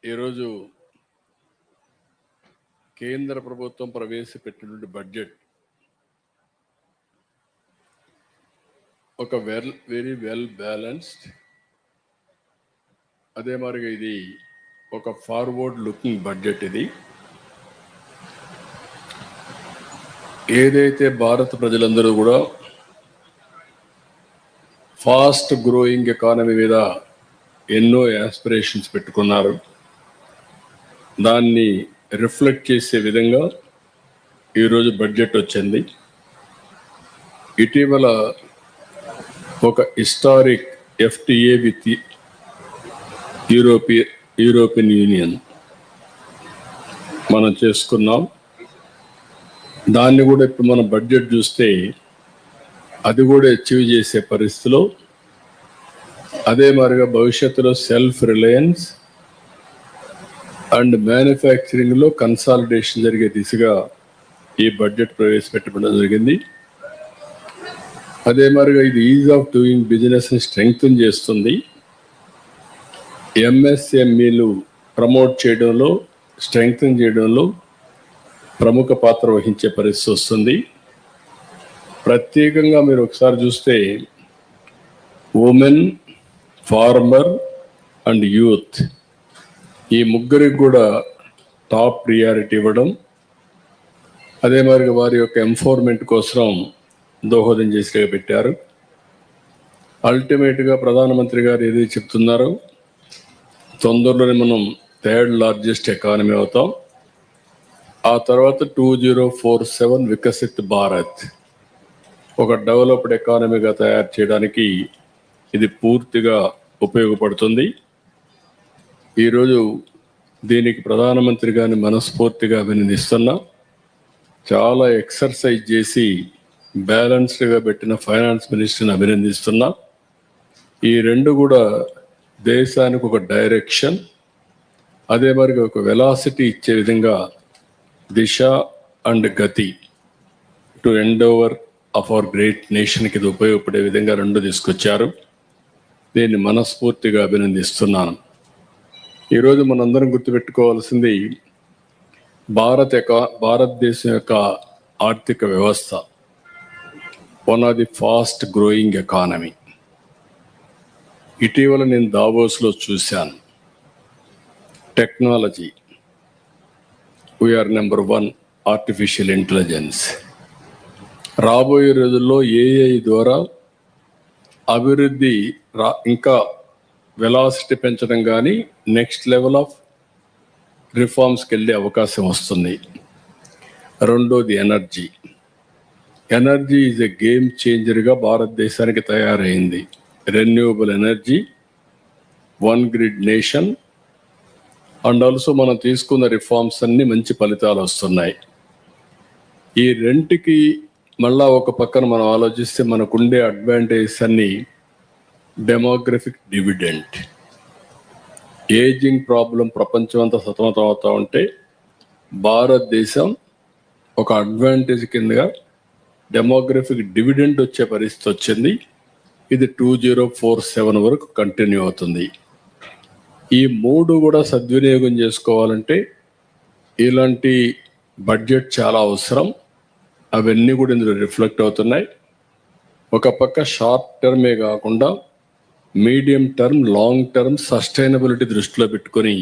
ఈరోజు కేంద్ర ప్రభుత్వం ప్రవేశపెట్టినటువంటి బడ్జెట్ ఒక వెరీ వెల్ బ్యాలెన్స్డ్, అదే మరిగా ఇది ఒక ఫార్వర్డ్ లుకింగ్ బడ్జెట్. ఇది ఏదైతే భారత ప్రజలందరూ కూడా ఫాస్ట్ గ్రోయింగ్ ఎకానమీ మీద ఎన్నో యాస్పిరేషన్స్ పెట్టుకున్నారు, దాన్ని రిఫ్లెక్ట్ చేసే విధంగా ఈరోజు బడ్జెట్ వచ్చింది. ఇటీవల ఒక historic FTA with European union మనం చేసుకున్నాం. దాన్ని కూడా ఇప్పుడు మన బడ్జెట్ చూస్తే అది కూడా అచీవ్ చేసే పరిస్థితిలో, అదే మరిగా భవిష్యత్తులో సెల్ఫ్ రిలయన్స్ అండ్ మ్యానుఫ్యాక్చరింగ్లో కన్సాలిడేషన్ జరిగే దిశగా ఈ బడ్జెట్ ప్రవేశపెట్టడం జరిగింది. అదే మరిగా ఇది ఈజ్ ఆఫ్ డూయింగ్ బిజినెస్ని స్ట్రెంగ్తన్ చేస్తుంది. MSMEలు ప్రమోట్ చేయడంలో, స్ట్రెంగ్తన్ చేయడంలో ప్రముఖ పాత్ర వహించే పరిస్థితి వస్తుంది. ప్రత్యేకంగా మీరు ఒకసారి చూస్తే ఉమెన్, ఫార్మర్ అండ్ యూత్, ఈ ముగ్గురికి కూడా టాప్ ప్రియారిటీ ఇవ్వడం, అదే మరి వారి యొక్క ఎంపవర్మెంట్ కోసం దోహదం చేసి పెట్టారు. అల్టిమేట్గా ప్రధానమంత్రి గారు ఏదైతే చెప్తున్నారో, తొందరలోనే మనం 3rd లార్జెస్ట్ ఎకానమీ అవుతాం. ఆ తర్వాత 2047 వికసిత్ భారత్, ఒక డెవలప్డ్ ఎకానమీగా తయారు చేయడానికి ఇది పూర్తిగా ఉపయోగపడుతుంది. ఈరోజు దీనికి ప్రధానమంత్రి గారిని మనస్ఫూర్తిగా అభినందిస్తున్నా. చాలా ఎక్సర్సైజ్ చేసి బ్యాలెన్స్డ్గా పెట్టిన ఫైనాన్స్ మినిస్టర్ని అభినందిస్తున్నా. ఈ రెండు కూడా దేశానికి ఒక డైరెక్షన్, అదే మరి ఒక వెలాసిటీ ఇచ్చే విధంగా దిశ అండ్ గతి to end over of our great నేషన్కి ఇది ఉపయోగపడే విధంగా రెండు తీసుకొచ్చారు. దీన్ని మనస్ఫూర్తిగా అభినందిస్తున్నాను. ఈరోజు మనందరం గుర్తుపెట్టుకోవాల్సింది, భారతదేశం యొక్క ఆర్థిక వ్యవస్థ one of the fast growing economy. ఇటీవల నేను దావోస్లో చూశాను, technology we are number 1, artificial intelligence. రాబోయే రోజుల్లో AI ద్వారా అభివృద్ధి ఇంకా వెలాసిటీ పెంచడం కానీ నెక్స్ట్ లెవెల్ ఆఫ్ రిఫార్మ్స్కి వెళ్ళే అవకాశం వస్తుంది. రెండోది ఎనర్జీ ఈజ్ ఎ గేమ్ చేంజర్గా భారతదేశానికి తయారైంది. Renewable energy, one grid nation, and also మనం తీసుకున్న రిఫార్మ్స్ అన్ని మంచి ఫలితాలు వస్తున్నాయి. ఈ రెంటికి మళ్ళా ఒక పక్కన మనం ఆలోచిస్తే మనకుండే అడ్వాంటేజెస్ అన్ని డెమోగ్రఫిక్ డివిడెంట్. ఏజింగ్ ప్రాబ్లం ప్రపంచం అంతా సతమతం అవుతూ ఉంటే భారతదేశం ఒక అడ్వాంటేజ్ కిందగా డెమోగ్రఫిక్ డివిడెంట్ వచ్చే పరిస్థితి వచ్చింది. ఇది 2047 వరకు కంటిన్యూ అవుతుంది. ఈ మూడు కూడా సద్వినియోగం చేసుకోవాలంటే ఇలాంటి బడ్జెట్ చాలా అవసరం. అవన్నీ కూడా ఇందులో రిఫ్లెక్ట్ అవుతున్నాయి. ఒక పక్క షార్ట్ టర్మే కాకుండా medium term, long term sustainability దృష్టిలో పెట్టుకొని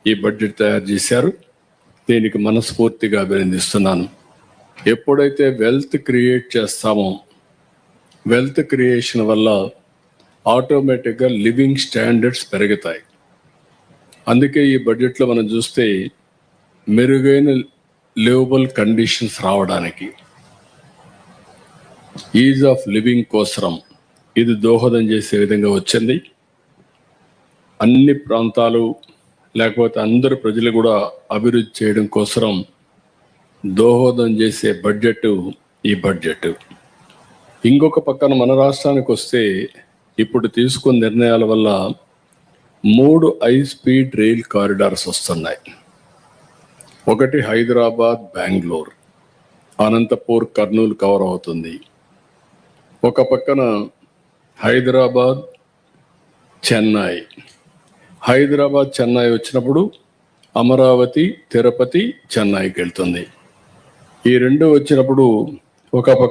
ఈ బడ్జెట్ తయారు చేశారు. దీనికి మనస్ఫూర్తిగా అభినందిస్తున్నాను. ఎప్పుడైతే వెల్త్ క్రియేట్ చేస్తామో, వెల్త్ క్రియేషన్ వల్ల ఆటోమేటిక్గా లివింగ్ స్టాండర్డ్స్ పెరుగుతాయి. అందుకే ఈ బడ్జెట్లో మనం చూస్తే మెరుగైన లివబుల్ కండిషన్స్ రావడానికి, ఈజ్ ఆఫ్ లివింగ్ కోసం ఇది దోహదం చేసే విధంగా వచ్చింది. అన్ని ప్రాంతాలు లేకపోతే అందరు ప్రజలు కూడా అభివృద్ధి చేయడం కోసం దోహదం చేసే బడ్జెట్ ఈ బడ్జెట్. ఇంకొక పక్కన మన రాష్ట్రానికి వస్తే ఇప్పుడు తీసుకున్న నిర్ణయాల వల్ల 3 హై-స్పీడ్ రైల్ కారిడార్స్ వస్తున్నాయి. ఒకటి హైదరాబాద్, బెంగళూరు, అనంతపూర్, కర్నూలు కవర్ అవుతుంది. ఒక పక్కన హైదరాబాద్, చెన్నై, హైదరాబాద్ చెన్నై వచ్చినప్పుడు అమరావతి తిరుపతి చెన్నైకి వెళ్తుంది. ఈ రెండు వచ్చినప్పుడు ఒక పక్క